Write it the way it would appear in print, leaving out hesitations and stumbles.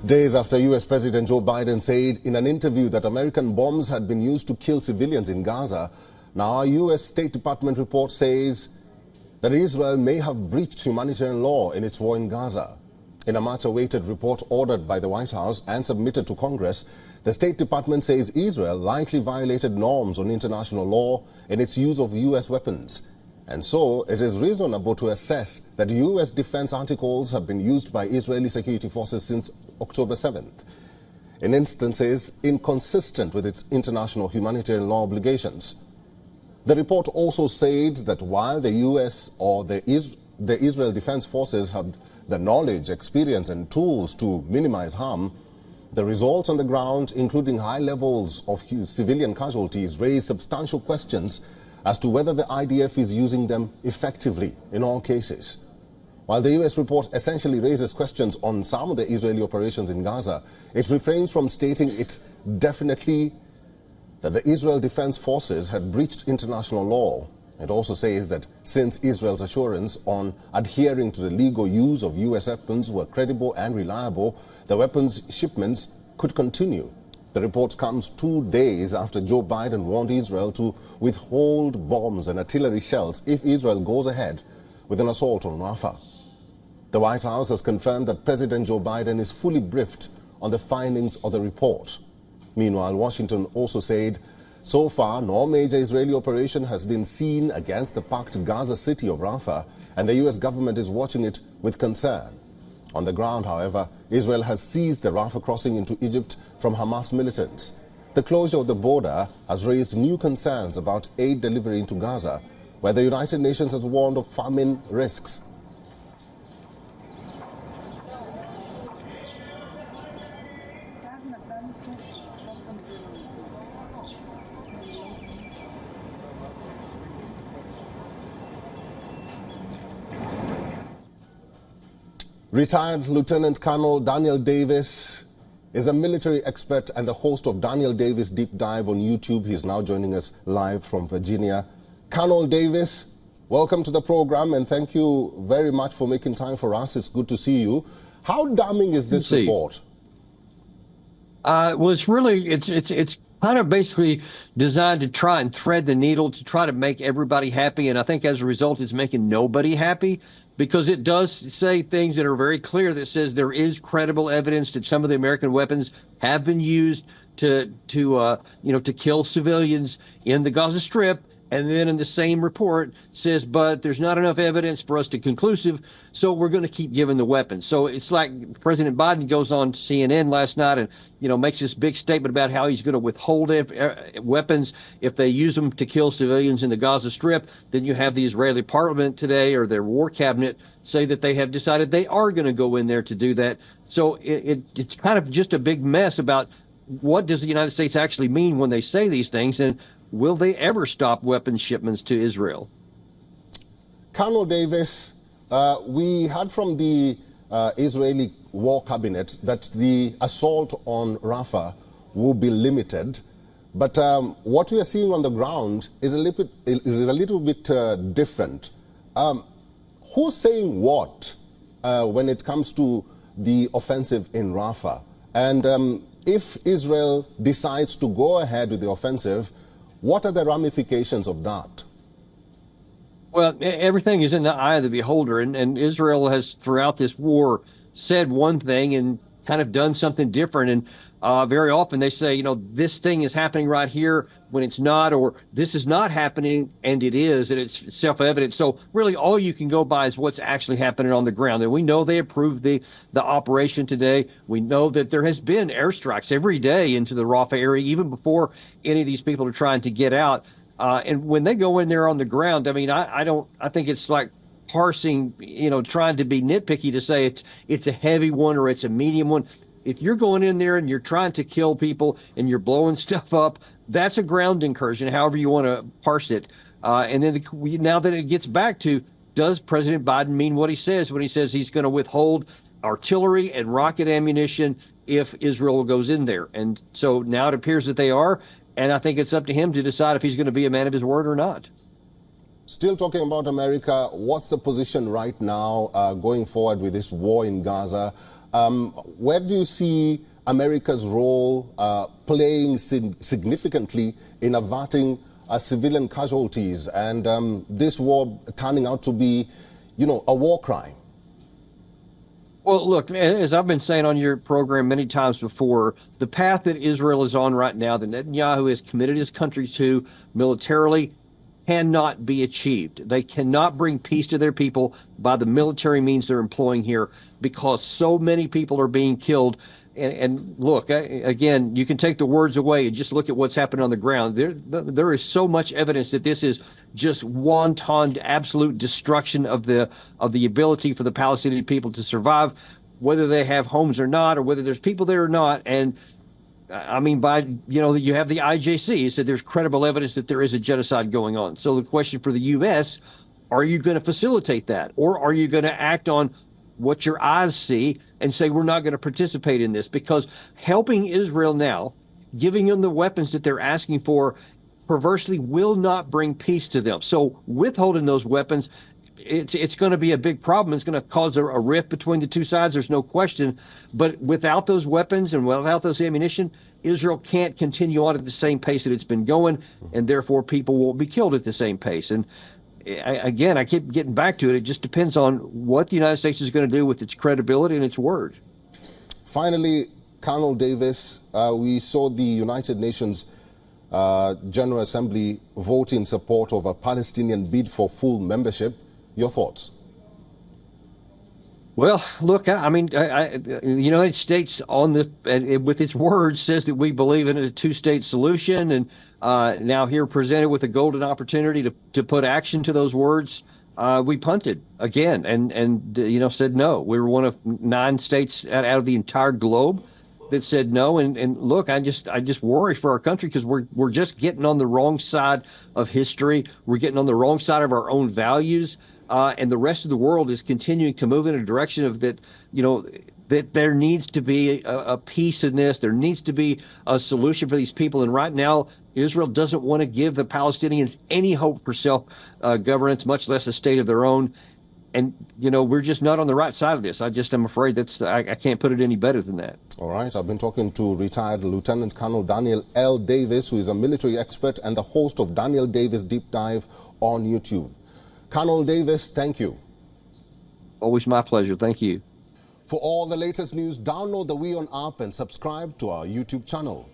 Days after U.S. President Joe Biden said in an interview that American bombs had been used to kill civilians in Gaza, now a U.S. State Department report says that Israel may have breached humanitarian law in its war in Gaza. In a much-awaited report ordered by the White House and submitted to Congress, the State Department says Israel likely violated norms on international law in its use of U.S. weapons. And so, it is reasonable to assess that U.S. defense articles have been used by Israeli security forces since October 7th, in instances inconsistent with its international humanitarian law obligations. The report also said that while the U.S. or the Israel Defense Forces have the knowledge, experience and tools to minimize harm, the results on the ground, including high levels of civilian casualties, raise substantial questions as to whether the IDF is using them effectively in all cases. While the U.S. report essentially raises questions on some of the Israeli operations in Gaza, it refrains from stating it definitely that the Israel Defense Forces had breached international law. It also says that since Israel's assurance on adhering to the legal use of U.S. weapons were credible and reliable, the weapons shipments could continue. The report comes 2 days after Joe Biden warned Israel to withhold bombs and artillery shells if Israel goes ahead with an assault on Rafah. The White House has confirmed that President Joe Biden is fully briefed on the findings of the report. Meanwhile, Washington also said, so far, no major Israeli operation has been seen against the packed Gaza city of Rafah, and the U.S. government is watching it with concern. On the ground, however, Israel has seized the Rafah crossing into Egypt from Hamas militants. The closure of the border has raised new concerns about aid delivery into Gaza, where the United Nations has warned of famine risks. Retired Lieutenant Colonel Daniel Davis is a military expert and the host of Daniel Davis Deep Dive on YouTube. He is now joining us live from Virginia. Colonel Davis, welcome to the program and thank you very much for making time for us. It's good to see you. How damning is this report? Well, it's really, it's kind of basically designed to try and thread the needle to try to make everybody happy. And I think as a result, it's making nobody happy, because it does say things that are very clear that says there is credible evidence that some of the American weapons have been used to kill civilians in the Gaza Strip. And then in the same report says, but there's not enough evidence for us to conclusive, so we're going to keep giving the weapons. So it's like President Biden goes on CNN last night and, makes this big statement about how he's going to withhold weapons if they use them to kill civilians in the Gaza Strip. Then you have the Israeli parliament today, or their war cabinet, say that they have decided they are going to go in there to do that. So it's kind of just a big mess about what does the United States actually mean when they say these things, and will they ever stop weapons shipments to Israel? Colonel Davis, we heard from the Israeli war cabinet that the assault on Rafah will be limited. But what we are seeing on the ground is a little bit different. Who's saying what when it comes to the offensive in Rafah? And if Israel decides to go ahead with the offensive, what are the ramifications of that? Well, everything is in the eye of the beholder, and Israel has throughout this war said one thing and kind of done something different. And very often they say, this thing is happening right here when it's not, or this is not happening and it is, and it's self-evident. So really all you can go by is what's actually happening on the ground. And we know they approved the operation today. We know that there has been airstrikes every day into the Rafah area, even before any of these people are trying to get out. And when they go in there on the ground, I mean, I think it's like parsing, trying to be nitpicky to say it's a heavy one or it's a medium one. If you're going in there and you're trying to kill people and you're blowing stuff up, that's a ground incursion, however you want to parse it. And then now that it gets back to, does President Biden mean what he says when he says he's going to withhold artillery and rocket ammunition if Israel goes in there? And so now it appears that they are. And I think it's up to him to decide if he's going to be a man of his word or not. Still talking about America, what's the position right now going forward with this war in Gaza? Where do you see America's role playing significantly in averting civilian casualties and this war turning out to be, a war crime? Well, look, as I've been saying on your program many times before, the path that Israel is on right now, that Netanyahu has committed his country to militarily, cannot be achieved. They cannot bring peace to their people by the military means they're employing here because so many people are being killed. And look, again, you can take the words away and just look at what's happened on the ground. There is so much evidence that this is just wanton, absolute destruction of the ability for the Palestinian people to survive, whether they have homes or not, or whether there's people there or not. And I mean, you have the IJC said there's credible evidence that there is a genocide going on. So the question for the U.S., are you going to facilitate that? Or are you going to act on what your eyes see and say, we're not going to participate in this? Because helping Israel now, giving them the weapons that they're asking for, perversely will not bring peace to them. So withholding those weapons, it's going to be a big problem. It's going to cause a rift between the two sides. There's no question. But without those weapons and without those ammunition, Israel can't continue on at the same pace that it's been going, and therefore people won't be killed at the same pace. And again, I keep getting back to it. It just depends on what the United States is going to do with its credibility and its word. Finally, Colonel Davis, we saw the United Nations General Assembly vote in support of a Palestinian bid for full membership. Your thoughts? Well, look, I mean, the United States with its words says that we believe in a two-state solution, and now here presented with a golden opportunity to put action to those words, we punted again and said no. We were one of 9 states out of the entire globe that said no. And look, I just worry for our country because we're just getting on the wrong side of history. We're getting on the wrong side of our own values. And the rest of the world is continuing to move in a direction of that there needs to be a peace in this. There needs to be a solution for these people. And right now, Israel doesn't want to give the Palestinians any hope for self-governance, much less a state of their own. And, we're just not on the right side of this. I'm afraid I can't put it any better than that. All right. I've been talking to retired Lieutenant Colonel Daniel L. Davis, who is a military expert and the host of Daniel Davis Deep Dive on YouTube. Colonel Davis, thank you. Always my pleasure. Thank you. For all the latest news, download the WION app and subscribe to our YouTube channel.